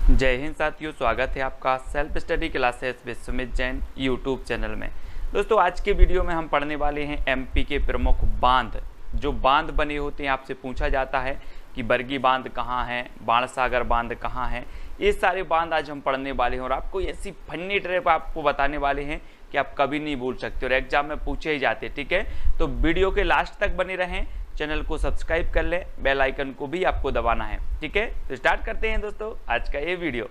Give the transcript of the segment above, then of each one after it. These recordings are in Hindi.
जय हिंद साथियों, स्वागत है आपका self study classes with Sumit Jain YouTube channel में। दोस्तों, आज के वीडियो में हम पढ़ने वाले हैं एमपी के प्रमुख बांध। जो बांध बने होते हैं, आपसे पूछा जाता है कि बरगी बांध कहाँ है, बाणसागर बांध कहाँ है। ये सारे बांध आज हम पढ़ने वाले हैं और आपको ऐसी फन्नी ट्रिप आपको बताने वाले हैं कि आप कभी नहीं भूल सकते और एग्जाम में पूछे ही जाते। ठीक है, तो वीडियो के लास्ट तक बने रहें, चैनल को सब्सक्राइब कर लें, बेल आइकन को भी आपको दबाना है। ठीक है, तो स्टार्ट करते हैं दोस्तों आज का ये वीडियो।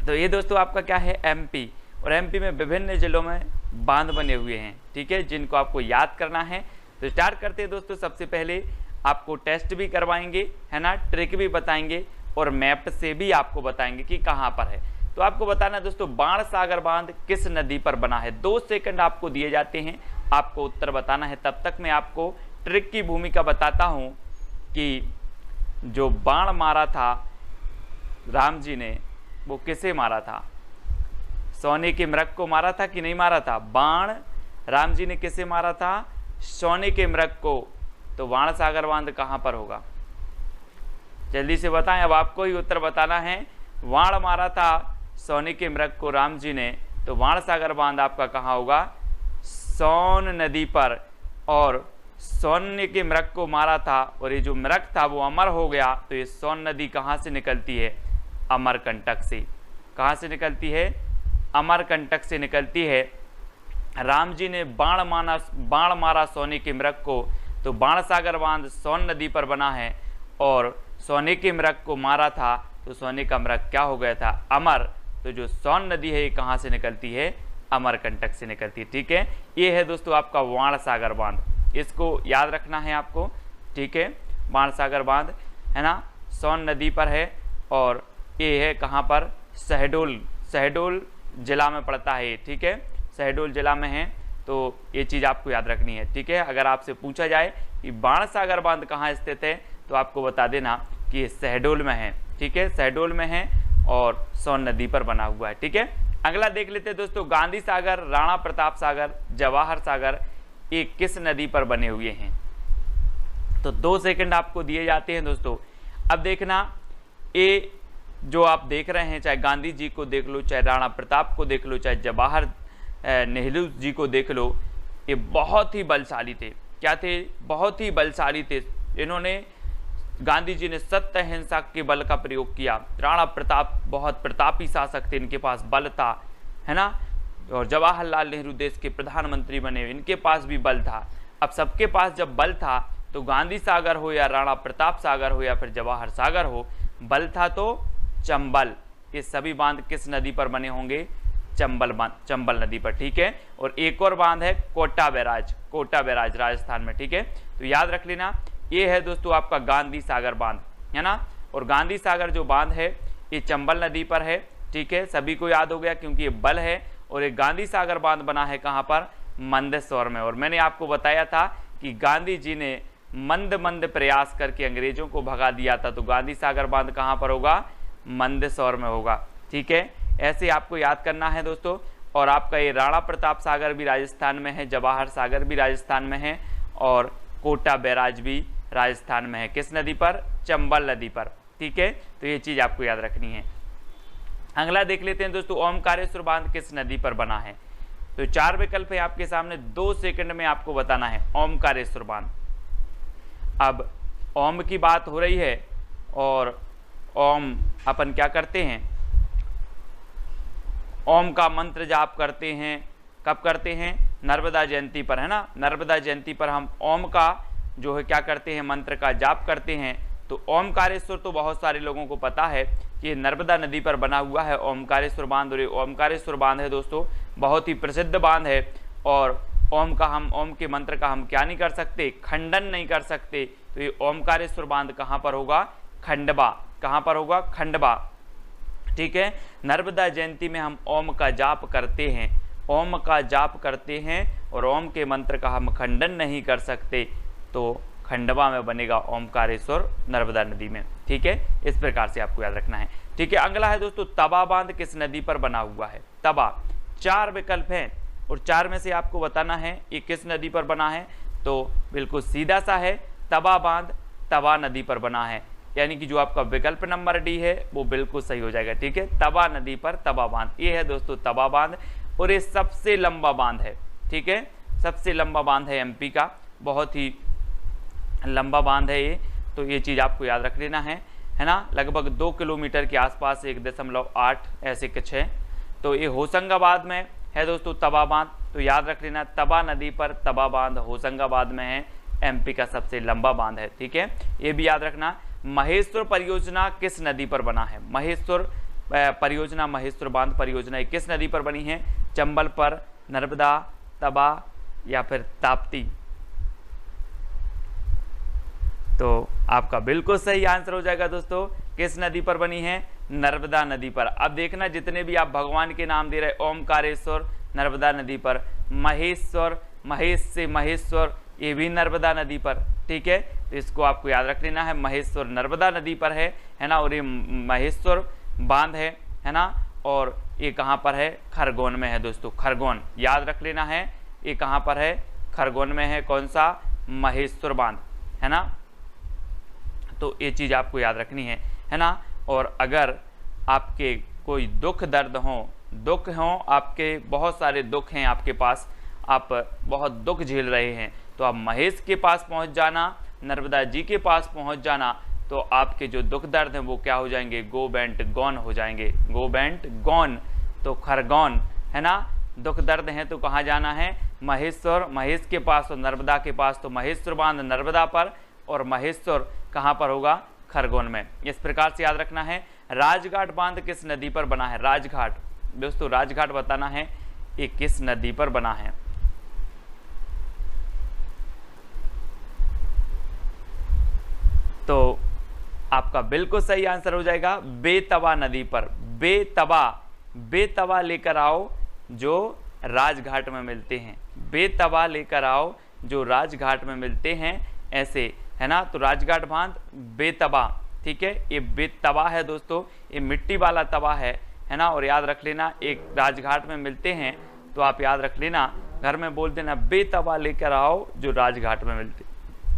तो ये दोस्तों आपका क्या है, एमपी, और एमपी में विभिन्न जिलों में बांध बने हुए हैं। ठीक है, जिनको आपको याद करना है। तो स्टार्ट करते हैं दोस्तों। सबसे पहले आपको टेस्ट भी करवाएंगे, है ना, ट्रिक भी बताएंगे और मैप से भी आपको बताएंगे कि कहाँ पर है। तो आपको बताना है दोस्तों, बाणसागर बांध किस नदी पर बना है। 2 सेकंड आपको दिए जाते हैं, आपको उत्तर बताना है। तब तक मैं आपको ट्रिक की भूमिका बताता हूं कि जो बाण मारा था राम जी ने, वो किसे मारा था। सोने के मृग को मारा था कि नहीं मारा था। बाण राम जी ने किसे मारा था, सोने के मृग को। तो बाणसागर बांध कहां पर होगा, जल्दी से बताएं। अब आपको ही उत्तर बताना है। बाण मारा था सोने के मृग को राम जी ने, तो बाणसागर बांध आपका कहां होगा, सोन नदी पर। और सोन के मृग को मारा था और ये जो मृग था वो अमर हो गया। तो ये सोन नदी कहाँ से निकलती है, अमरकंटक से। कहाँ से निकलती है, अमरकंटक से निकलती है। राम जी ने बाण मारा सोने के मृग को, तो बाणसागर बांध सोन नदी पर बना है। और सोने के मृग को मारा था तो सोने का मृग क्या हो गया था, अमर। तो जो सोन नदी है ये कहाँ से निकलती है, अमरकंटक से निकलती है। ठीक है, ये है दोस्तों आपका बाणसागर बांध, इसको याद रखना है आपको। ठीक है, बाणसागर बांध है ना, सोन नदी पर है और ये है कहाँ पर, शहडोल जिला में पड़ता है। ठीक है, शहडोल जिला में है, तो ये चीज़ आपको याद रखनी है। ठीक है, अगर आपसे पूछा जाए कि बाणसागर बांध कहाँ स्थित है, तो आपको बता देना कि ये शहडोल में है। ठीक है, शहडोल में है और सोन नदी पर बना हुआ है। ठीक है, अगला देख लेते हैं दोस्तों, गांधी सागर, राणा प्रताप सागर, जवाहर सागर, ये किस नदी पर बने हुए हैं। तो 2 सेकंड आपको दिए जाते हैं दोस्तों। अब देखना, ये जो आप देख रहे हैं, चाहे गांधी जी को देख लो, चाहे राणा प्रताप को देख लो, चाहे जवाहर नेहरू जी को देख लो, ये बहुत ही बलशाली थे। क्या थे, बहुत ही बलशाली थे। इन्होंने, गांधी जी ने सत्य अहिंसा के बल का प्रयोग किया। राणा प्रताप बहुत प्रतापी शासक थे, इनके पास बल था, है ना। और जवाहरलाल नेहरू देश के प्रधानमंत्री बने, इनके पास भी बल था। अब सबके पास जब बल था, तो गांधी सागर हो या राणा प्रताप सागर हो या फिर जवाहर सागर हो, बल था तो चंबल। ये सभी बांध किस नदी पर बने होंगे, चंबल नदी पर। ठीक है, और एक और बांध है कोटा बैराज राजस्थान में। ठीक है, तो याद रख लेना, ये है दोस्तों आपका गांधी सागर बांध, है ना। और गांधी सागर जो बांध है ये चंबल नदी पर है। ठीक है, सभी को याद हो गया क्योंकि ये बल है। और एक गांधी सागर बांध बना है कहाँ पर, मंदसौर में। और मैंने आपको बताया था कि गांधी जी ने मंद प्रयास करके अंग्रेजों को भगा दिया था। तो गांधी सागर बांध कहाँ पर होगा, मंदसौर में होगा। ठीक है, ऐसे आपको याद करना है दोस्तों। और आपका ये राणा प्रताप सागर भी राजस्थान में है, जवाहर सागर भी राजस्थान में है और कोटा बैराज भी राजस्थान में है। किस नदी पर, चंबल नदी पर। ठीक है, तो ये चीज़ आपको याद रखनी है। अगला देख लेते हैं दोस्तों, ओमकारेश्वर बांध किस नदी पर बना है। तो 4 विकल्प है आपके सामने, 2 सेकंड में आपको बताना है ओमकारेश्वर बांध। अब ओम की बात हो रही है और ओम अपन क्या करते हैं, ओम का मंत्र जाप करते हैं। कब करते हैं, नर्मदा जयंती पर, है ना। नर्मदा जयंती पर हम ओम का जो है क्या करते हैं, मंत्र का जाप करते हैं। तो ओमकारेश्वर तो बहुत सारे लोगों को पता है कि नर्मदा नदी पर बना हुआ है ओमकारेश्वर बांध। और ये ओमकारेश्वर बांध है दोस्तों, बहुत ही प्रसिद्ध बांध है। और ओम के मंत्र का हम क्या नहीं कर सकते, खंडन नहीं कर सकते। तो ये ओमकारेश्वर बांध कहाँ पर होगा, खंडवा। कहाँ पर होगा, खंडवा। ठीक है, नर्मदा जयंती में हम ओम का जाप करते हैं, ओम का जाप करते हैं और ओम के मंत्र का हम खंडन नहीं कर सकते। तो खंडवा में बनेगा ओमकारेश्वर, नर्मदा नदी में। ठीक है, इस प्रकार से आपको याद रखना है। ठीक है, अगला है दोस्तों, तवा बांध किस नदी पर बना हुआ है। तवा, 4 विकल्प हैं और 4 में से आपको बताना है ये किस नदी पर बना है। तो बिल्कुल सीधा सा है, तवा बांध तवा नदी पर बना है। यानी कि जो आपका विकल्प नंबर डी है वो बिल्कुल सही हो जाएगा। ठीक है, तवा नदी पर तवा बांध, ये है दोस्तों तवा बांध, और ये सबसे लंबा बांध है। ठीक है, सबसे लंबा बांध है एमपी का, बहुत ही लंबा बांध है ये, तो ये चीज़ आपको याद रख लेना है ना। लगभग 2 किलोमीटर के आसपास 1.8 ऐसे कुछ है। तो ये होशंगाबाद में है दोस्तों तवा बांध, तो याद रख लेना तवा नदी पर तवा बांध होशंगाबाद में है, एमपी का सबसे लंबा बांध है। ठीक है, ये भी याद रखना। महेश्वर परियोजना किस नदी पर बना है? महेश्वर परियोजना, महेश्वर बांध परियोजना किस नदी पर बनी है? चंबल पर, नर्मदा, तवा या फिर ताप्ती? तो आपका बिल्कुल सही आंसर हो जाएगा दोस्तों, किस नदी पर बनी है? नर्मदा नदी पर। अब देखना जितने भी आप भगवान के नाम दे रहे, ओमकारेश्वर नर्मदा नदी पर, महेश्वर, महेश से महेश्वर, ये भी नर्मदा नदी पर। ठीक है, तो इसको आपको याद रख लेना है, महेश्वर नर्मदा नदी पर है ना। और ये महेश्वर बांध है ना, और ये कहाँ पर है? खरगोन में है दोस्तों, खरगोन याद रख लेना है। ये कहाँ पर है? खरगोन में है। कौन सा? महेश्वर बांध, है ना। तो ये चीज़ आपको याद रखनी है ना। और अगर आपके कोई दुख दर्द हो आपके, बहुत सारे दुख हैं आपके पास, आप बहुत दुख झेल रहे हैं, तो आप महेश के पास पहुंच जाना, नर्मदा जी के पास पहुंच जाना, तो आपके जो दुख दर्द हैं वो क्या हो जाएंगे? गो बेंट गॉन हो जाएंगे, गो बेंट गॉन। तो खरगोन है ना। दुख दर्द हैं तो कहाँ जाना है? महेश्वर, महेश के पास और नर्मदा के पास। तो महेश्वर बांध नर्मदा पर और महेश्वर कहाँ पर होगा? खरगोन में। इस प्रकार से याद रखना है। राजघाट बांध किस नदी पर बना है? राजघाट दोस्तों, राजघाट बताना है ये किस नदी पर बना है। तो आपका बिल्कुल सही आंसर हो जाएगा बेतवा नदी पर। बेतवा, बेतवा लेकर आओ जो राजघाट में मिलते हैं, बेतवा लेकर आओ जो राजघाट में मिलते हैं, ऐसे है ना। तो राजघाट बांध बेतवा, ठीक है, ये बेतवा है दोस्तों, ये मिट्टी वाला तवा है ना। और याद रख लेना, एक राजघाट में मिलते हैं, तो आप याद रख लेना, घर में बोल देना बेतवा लेकर आओ जो राजघाट में मिलते।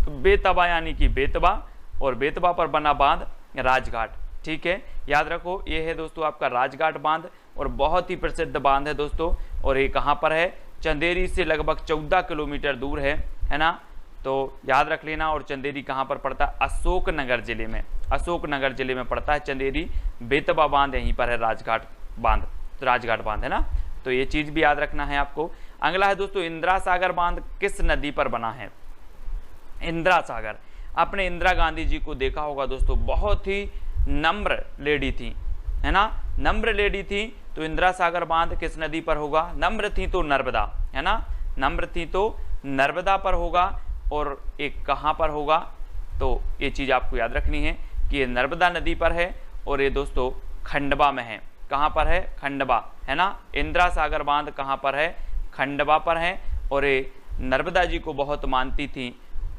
तो बेतवा यानी कि बेतवा, और बेतवा पर बना बांध राजघाट। ठीक है, याद रखो, ये है दोस्तों आपका राजघाट बांध, और बहुत ही प्रसिद्ध बांध है दोस्तों। और ये कहाँ पर है? चंदेरी से लगभग 14 किलोमीटर दूर है ना। तो याद रख लेना। और चंदेरी कहाँ पर पड़ता है? अशोकनगर जिले में, अशोकनगर जिले में पड़ता है चंदेरी। बेतवा बांध यहीं पर है, राजघाट बांध, तो राजघाट बांध है ना। तो ये चीज़ भी याद रखना है आपको। अगला है दोस्तों, इंदिरा सागर बांध किस नदी पर बना है? इंदिरा सागर, आपने इंदिरा गांधी जी को देखा होगा दोस्तों, बहुत ही नम्र लेडी थी, है ना, नम्र लेडी थी। तो इंदिरा सागर बांध किस नदी पर होगा? नम्र थी तो नर्मदा, है ना, नम्र थी तो नर्मदा पर होगा। और एक कहाँ पर होगा? तो ये चीज़ आपको याद रखनी है कि ये नर्मदा नदी पर है, और ये दोस्तों खंडवा में है। कहाँ पर है? खंडवा, है ना। इंदिरा सागर बांध कहाँ पर है? खंडवा पर है। और ये नर्मदा जी को बहुत मानती थी,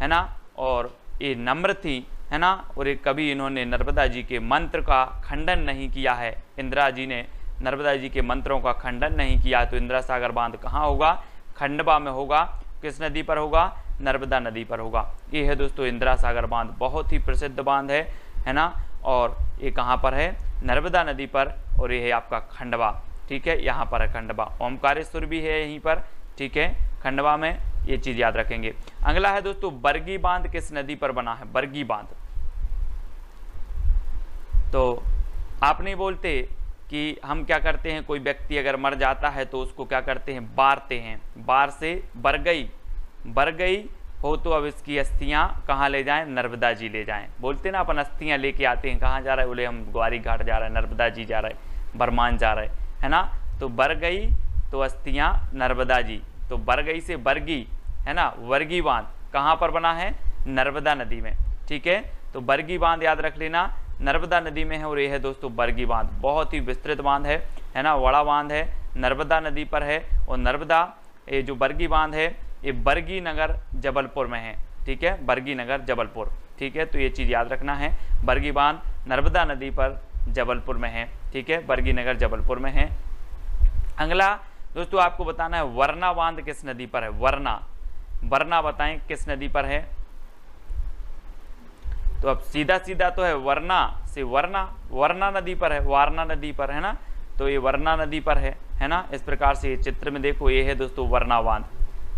है ना, और ये नम्र थी, है ना। और ये कभी इन्होंने नर्मदा जी के मंत्र का खंडन नहीं किया है, इंदिरा जी ने नर्मदा जी के मंत्रों का खंडन नहीं किया। तो इंदिरा सागर बांध कहाँ होगा? खंडवा में होगा। किस नदी पर होगा? नर्मदा नदी पर होगा। ये है दोस्तों इंदिरा सागर बांध, बहुत ही प्रसिद्ध बांध है ना। और ये कहाँ पर है? नर्मदा नदी पर, और ये है आपका खंडवा। ठीक है, यहाँ पर है खंडवा। ओमकारेश्वर भी है यहीं पर, ठीक है, खंडवा में। ये चीज़ याद रखेंगे। अगला है दोस्तों, बरगी बांध किस नदी पर बना है? बरगी बांध। तो आप नहीं बोलते कि हम क्या करते हैं, कोई व्यक्ति अगर मर जाता है तो उसको क्या करते हैं? बारते हैं, बार से बर गई हो तो अब इसकी अस्थियां कहाँ ले जाएं? नर्मदा जी ले जाएं। बोलते ना अपन अस्थियां लेके आते हैं, कहाँ जा रहे हैं? बोले हम ग्वारी घाट जा रहे हैं, नर्मदा जी जा रहे हैं, बरमान जा रहे है ना। तो बर गई तो अस्थियां नर्मदा जी, तो बर गई से बरगी, है ना। वर्गी बांध कहाँ पर बना है? नर्मदा नदी में। ठीक है, तो बरगी बांध याद रख लेना, नर्मदा नदी में है। और ये है दोस्तों बरगी बांध, बहुत ही विस्तृत बांध है ना, बड़ा बांध है, नर्मदा नदी पर है। और नर्मदा, ये जो बरगी बांध है, ये बरगी नगर जबलपुर में है। ठीक है, बरगी नगर जबलपुर। ठीक है, तो ये चीज़ याद रखना है, बरगी बांध नर्मदा नदी पर जबलपुर में है। ठीक है, बरगी नगर जबलपुर में है। अगला दोस्तों आपको बताना है, वरना बांध किस नदी पर है? वरना, वरना बताएं किस नदी पर है? तो अब सीधा सीधा तो है वरना से वरना नदी पर है, वारणा नदी पर है ना, तो ये वरना नदी पर है ना। इस प्रकार से ये चित्र में देखो, ये है दोस्तों वरना बांध,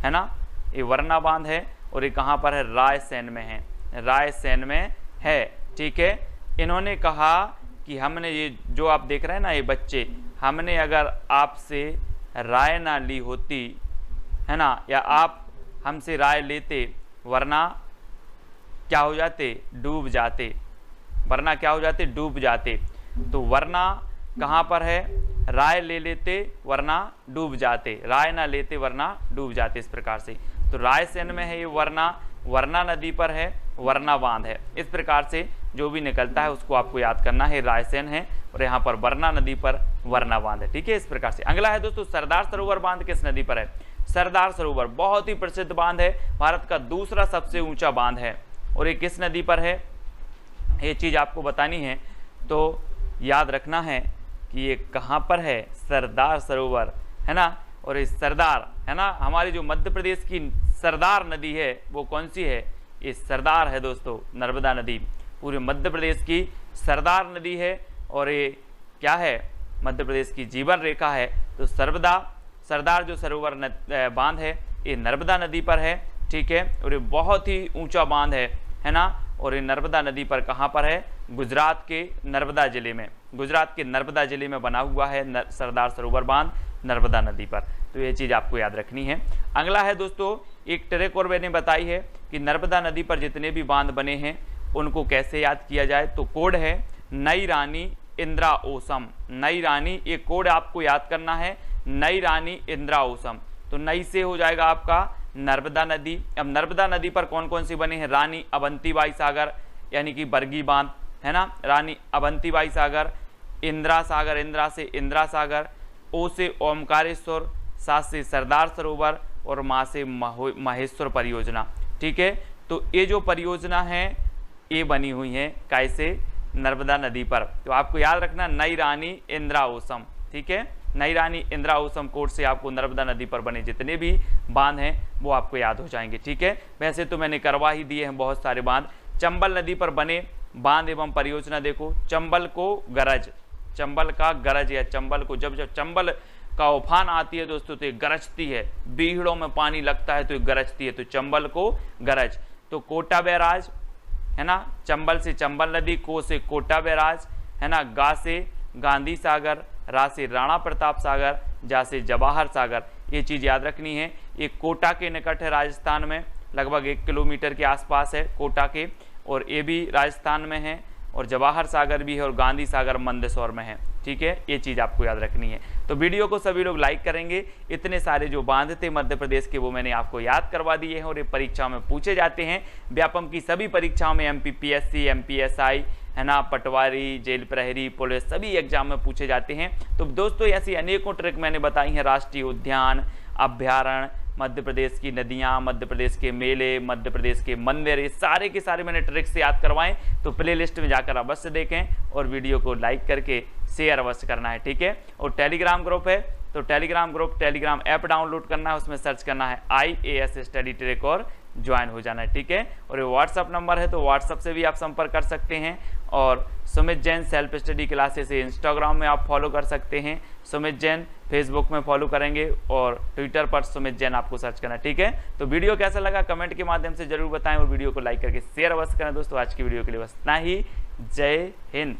है ना, ये वरना बांध है और ये कहाँ पर है, रायसेन में है, रायसेन में है। ठीक है, इन्होंने कहा कि हमने ये जो आप देख रहे हैं ना ये बच्चे, हमने अगर आपसे राय ना ली होती, है ना, या आप हमसे राय लेते, वरना क्या हो जाते, डूब जाते, वरना क्या हो जाते, डूब जाते। तो वरना कहाँ पर है, राय ले लेते वरना डूब जाते, राय ना लेते वरना डूब जाते, इस प्रकार से। तो रायसेन में है ये वरना नदी पर है, वरना बांध है। इस प्रकार से जो भी निकलता है उसको आपको याद करना है, रायसेन है और यहाँ पर वरना नदी पर वरना बांध है। ठीक है, इस प्रकार से। अगला है दोस्तों सरदार सरोवर बांध किस नदी पर है। सरदार सरोवर बहुत ही प्रसिद्ध बांध है, भारत का दूसरा सबसे ऊंचा बांध है और ये किस नदी पर है, ये चीज आपको बतानी है। तो याद रखना है कि ये कहाँ पर है, सरदार सरोवर, है ना। और ये सरदार, है ना, हमारी जो मध्य प्रदेश की सरदार नदी है वो कौन सी है, ये सरदार है दोस्तों, नर्मदा नदी। पूरे मध्य प्रदेश की सरदार नदी है और ये क्या है, मध्य प्रदेश की जीवन रेखा है। तो सरदार जो सरोवर बांध है ये नर्मदा नदी पर है। ठीक है, और ये बहुत ही ऊंचा बांध है ना। और ये नर्मदा नदी पर कहाँ पर है, गुजरात के नर्मदा जिले में, गुजरात के नर्मदा जिले में बना हुआ है सरदार सरोवर बांध, नर्मदा नदी पर। तो ये चीज़ आपको याद रखनी है। अगला है दोस्तों, एक ट्रिक और मैंने बताई है कि नर्मदा नदी पर जितने भी बांध बने हैं उनको कैसे याद किया जाए। तो कोड है नई रानी इंदिरा ओसम, नई रानी, ये कोड आपको याद करना है, नई रानी इंदिरा ओसम। तो नई से हो जाएगा आपका नर्मदा नदी। अब नर्मदा नदी पर कौन कौन सी बने हैं, रानी अवंतीबाई सागर यानी कि बरगी बांध, है ना, रानी अवंतीबाई सागर, इंदिरा सागर, इंदिरा से इंदिरा सागर, ओ से ओमकारेश्वर, सा से सरदार सरोवर और माँ से महेश्वर परियोजना। ठीक है, तो ये जो परियोजना है ये बनी हुई है कैसे, नर्मदा नदी पर। तो आपको याद रखना नई रानी इंदिरा ओसम। ठीक है, नई रानी इंदिरा ओसम कोड से आपको नर्मदा नदी पर बने जितने भी बांध हैं वो आपको याद हो जाएंगे। ठीक है, वैसे तो मैंने करवा ही दिए हैं बहुत सारे बांध। चंबल नदी पर बने बांध एवं परियोजना देखो, चंबल को गरज, चंबल का गरज या चंबल को, जब चंबल का उफान आती है दोस्तों तो ये गरजती है, बीहड़ों में पानी लगता है तो ये गरजती है, तो चंबल को गरज। तो कोटा बैराज, है ना, चंबल से चंबल नदी, को से कोटा बैराज, है ना, गा से गांधी सागर, रा से राणा प्रताप सागर, जा से जवाहर सागर। ये चीज़ याद रखनी है। ये कोटा के निकट है, राजस्थान में लगभग 1 किलोमीटर के आसपास है कोटा के, और ये भी राजस्थान में है, और जवाहर सागर भी है, और गांधी सागर मंदसौर में है। ठीक है, ये चीज़ आपको याद रखनी है। तो वीडियो को सभी लोग लाइक करेंगे। इतने सारे जो बांध थे मध्य प्रदेश के वो मैंने आपको याद करवा दिए हैं और ये परीक्षाओं में पूछे जाते हैं। व्यापम की सभी परीक्षाओं में, MPPSC, MPSI, है ना, पटवारी, जेल प्रहरी, पुलिस, सभी एग्जाम में पूछे जाते हैं। तो दोस्तों ऐसी अनेकों ट्रिक मैंने बताई हैं, राष्ट्रीय उद्यान, अभ्यारण्य, मध्य प्रदेश की नदियाँ, मध्य प्रदेश के मेले, मध्य प्रदेश के मंदिर, ये सारे के सारे मैंने ट्रिक्स याद करवाएं। तो प्लेलिस्ट में जाकर अवश्य देखें और वीडियो को लाइक करके शेयर अवश्य करना है। ठीक है, और टेलीग्राम ग्रुप है, तो टेलीग्राम ऐप डाउनलोड करना है, उसमें सर्च करना है IAS स्टडी ट्रैक और ज्वाइन हो जाना है। ठीक है, और ये व्हाट्सअप नंबर है तो व्हाट्सअप से भी आप संपर्क कर सकते हैं। और Sumit Jain self study classes Instagram में आप फॉलो कर सकते हैं, सुमित जैन फेसबुक में फॉलो करेंगे और ट्विटर पर सुमित जैन आपको सर्च करना। ठीक है, तो वीडियो कैसा लगा कमेंट के माध्यम से जरूर बताएं और वीडियो को लाइक करके शेयर अवश्य करें। दोस्तों आज की वीडियो के लिए बस इतना ही। जय हिंद।